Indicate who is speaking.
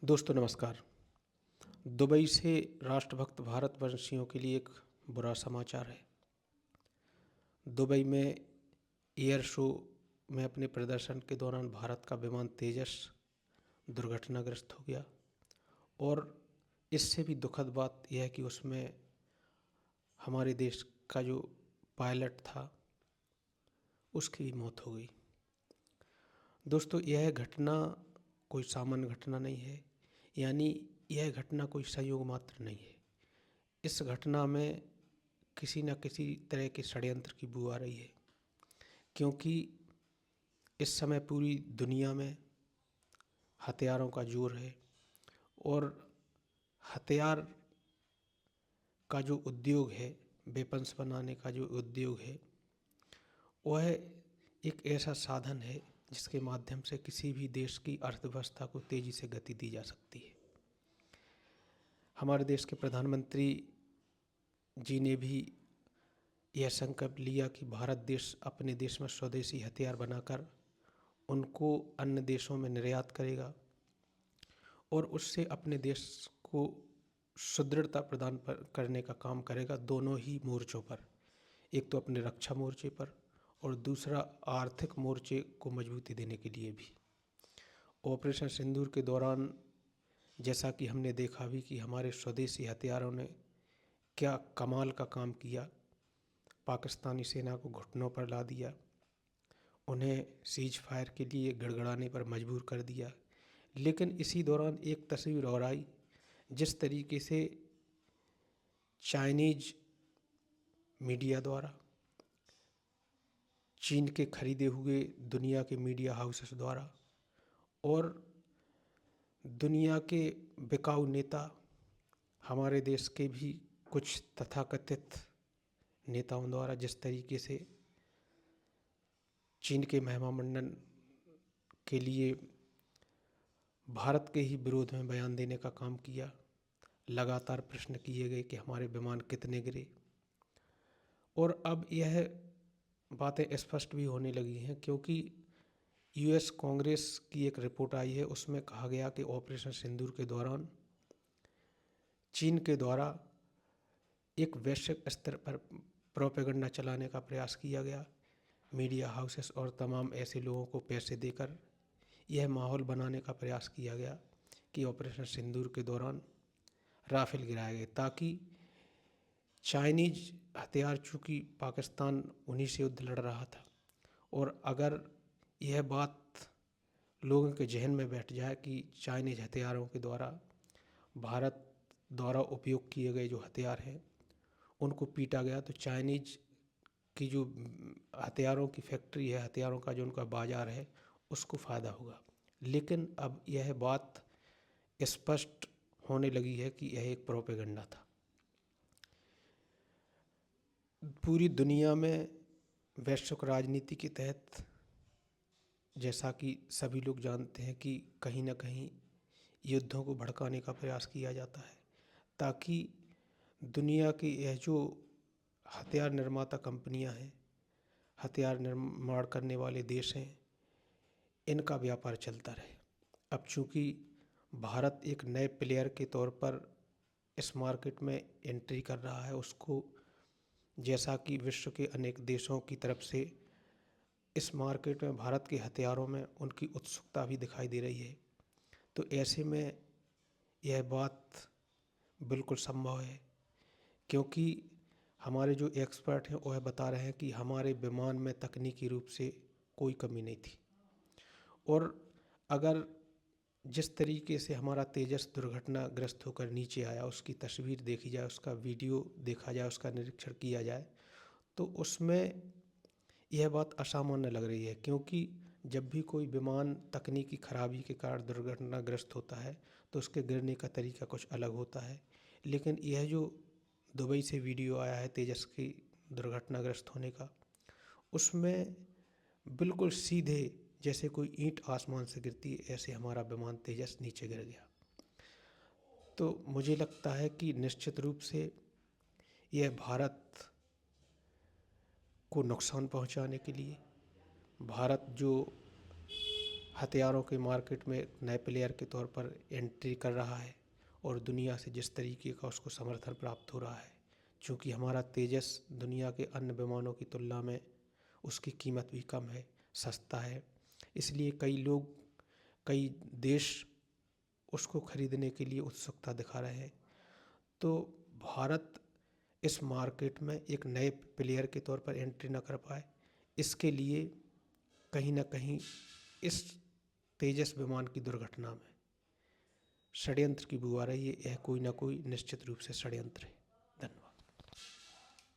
Speaker 1: दोस्तों नमस्कार। दुबई से राष्ट्रभक्त भारतवंशियों के लिए एक बुरा समाचार है। दुबई में एयर शो में अपने प्रदर्शन के दौरान भारत का विमान तेजस दुर्घटनाग्रस्त हो गया और इससे भी दुखद बात यह है कि उसमें हमारे देश का जो पायलट था उसकी भी मौत हो गई। दोस्तों यह घटना कोई सामान्य घटना नहीं है, यानी यह घटना कोई संयोग मात्र नहीं है। इस घटना में किसी न किसी तरह के षड्यंत्र की बू आ रही है, क्योंकि इस समय पूरी दुनिया में हथियारों का जोर है और हथियार का जो उद्योग है, वेपन्स बनाने का जो उद्योग है, वह एक ऐसा साधन है जिसके माध्यम से किसी भी देश की अर्थव्यवस्था को तेज़ी से गति दी जा सकती है। हमारे देश के प्रधानमंत्री जी ने भी यह संकल्प लिया कि भारत देश अपने देश में स्वदेशी हथियार बनाकर उनको अन्य देशों में निर्यात करेगा और उससे अपने देश को सुदृढ़ता प्रदान करने का काम करेगा, दोनों ही मोर्चों पर। एक तो अपने रक्षा मोर्चे पर और दूसरा आर्थिक मोर्चे को मजबूती देने के लिए भी। ऑपरेशन सिंदूर के दौरान जैसा कि हमने देखा भी कि हमारे स्वदेशी हथियारों ने क्या कमाल का काम किया, पाकिस्तानी सेना को घुटनों पर ला दिया, उन्हें सीज फायर के लिए गड़गड़ाने पर मजबूर कर दिया। लेकिन इसी दौरान एक तस्वीर और आई, जिस तरीके से चाइनीज मीडिया द्वारा, चीन के खरीदे हुए दुनिया के मीडिया हाउसेस द्वारा और दुनिया के बिकाऊ नेता, हमारे देश के भी कुछ तथाकथित नेताओं द्वारा जिस तरीके से चीन के महिमा मंडन के लिए भारत के ही विरोध में बयान देने का काम किया। लगातार प्रश्न किए गए कि हमारे विमान कितने गिरे, और अब यह बातें स्पष्ट भी होने लगी हैं, क्योंकि यूएस कांग्रेस की एक रिपोर्ट आई है। उसमें कहा गया कि ऑपरेशन सिंदूर के दौरान चीन के द्वारा एक वैश्विक स्तर पर प्रोपेगेंडा चलाने का प्रयास किया गया। मीडिया हाउसेस और तमाम ऐसे लोगों को पैसे देकर यह माहौल बनाने का प्रयास किया गया कि ऑपरेशन सिंदूर के दौरान राफेल गिराए गए, ताकि चाइनीज हथियार, चूँकि पाकिस्तान उन्हीं से युद्ध लड़ रहा था, और अगर यह बात लोगों के जहन में बैठ जाए कि चाइनीज हथियारों के द्वारा भारत द्वारा उपयोग किए गए जो हथियार हैं उनको पीटा गया, तो चाइनीज की जो हथियारों की फैक्ट्री है, हथियारों का जो उनका बाज़ार है, उसको फ़ायदा होगा। लेकिन अब यह बात स्पष्ट होने लगी है कि यह एक प्रोपेगेंडा था। पूरी दुनिया में वैश्विक राजनीति के तहत, जैसा कि सभी लोग जानते हैं, कि कहीं ना कहीं युद्धों को भड़काने का प्रयास किया जाता है, ताकि दुनिया की यह जो हथियार निर्माता कंपनियां हैं, हथियार निर्माण करने वाले देश हैं, इनका व्यापार चलता रहे। अब चूँकि भारत एक नए प्लेयर के तौर पर इस मार्केट में एंट्री कर रहा है, उसको जैसा कि विश्व के अनेक देशों की तरफ से इस मार्केट में भारत के हथियारों में उनकी उत्सुकता भी दिखाई दे रही है, तो ऐसे में यह बात बिल्कुल संभव है, क्योंकि हमारे जो एक्सपर्ट हैं वह बता रहे हैं कि हमारे विमान में तकनीकी रूप से कोई कमी नहीं थी। और अगर जिस तरीके से हमारा तेजस दुर्घटनाग्रस्त होकर नीचे आया, उसकी तस्वीर देखी जाए, उसका वीडियो देखा जाए, उसका निरीक्षण किया जाए, तो उसमें यह बात असामान्य लग रही है। क्योंकि जब भी कोई विमान तकनीकी खराबी के कारण दुर्घटनाग्रस्त होता है तो उसके गिरने का तरीका कुछ अलग होता है, लेकिन यह जो दुबई से वीडियो आया है तेजस की दुर्घटनाग्रस्त होने का, उसमें बिल्कुल सीधे जैसे कोई ईंट आसमान से गिरती है, ऐसे हमारा विमान तेजस नीचे गिर गया। तो मुझे लगता है कि निश्चित रूप से यह भारत को नुकसान पहुंचाने के लिए, भारत जो हथियारों के मार्केट में नए प्लेयर के तौर पर एंट्री कर रहा है और दुनिया से जिस तरीके का उसको समर्थन प्राप्त हो रहा है, चूँकि हमारा तेजस दुनिया के अन्य विमानों की तुलना में उसकी कीमत भी कम है, सस्ता है, इसलिए कई देश उसको खरीदने के लिए उत्सुकता दिखा रहे हैं। तो भारत इस मार्केट में एक नए प्लेयर के तौर पर एंट्री न कर पाए, इसके लिए कहीं ना कहीं इस तेजस विमान की दुर्घटना में षड्यंत्र की बुआ रही है। यह कोई ना कोई निश्चित रूप से षड्यंत्र है।